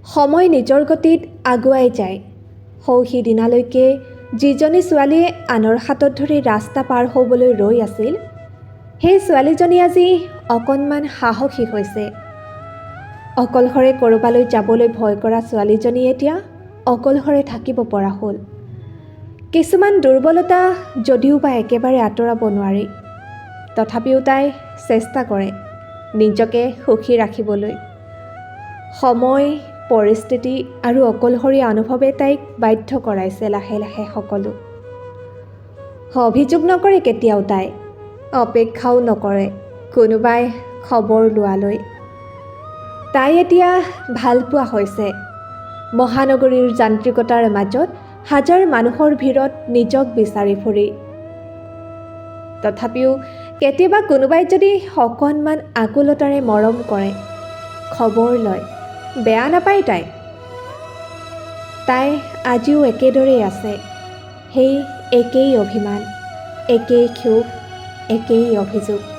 সময় নিজৰ গতিত আগুৱাই যায়। সিদিনালৈকে যিজনী ছোৱালীয়ে আনৰ হাতত ধৰি ৰাস্তা পাৰ হ'বলৈ ৰৈ আছিল, সেই ছোৱালীজনী আজি অকণমান সাহসী হৈছে। অকলশৰে ক'ৰবালৈ যাবলৈ ভয় কৰা ছোৱালীজনী এতিয়া অকলশৰে থাকিব পৰা হ'ল। কিছুমান দুৰ্বলতা যদিও বা একেবাৰে আঁতৰাব নোৱাৰি, তথাপিও তাই চেষ্টা কৰে নিজকে সুখী ৰাখিবলৈ। সময়, পৰিস্থিতি আৰু অকলশৰীয়া অনুভৱে তাইক বাধ্য কৰাইছে লাহে লাহে সকলো। অভিযোগ নকৰে কেতিয়াও তাই, অপেক্ষাও নকৰে কোনোবাই খবৰ লোৱালৈ। তাই এতিয়া ভালপোৱা হৈছে। মহানগৰীৰ যান্ত্ৰিকতাৰ মাজত হাজাৰ মানুহৰ ভিৰত নিজক বিচাৰি ফুৰি। তথাপিও কেতিয়াবা কোনোবাই যদি অকণমান আকুলতাৰে মৰম কৰে, খবৰ লয়, বেয়া নাপায় তাই। তাই আজিও একেদৰেই আছে। সেই একেই অভিমান, একেই ক্ষোভ, একেই অভিযোগ।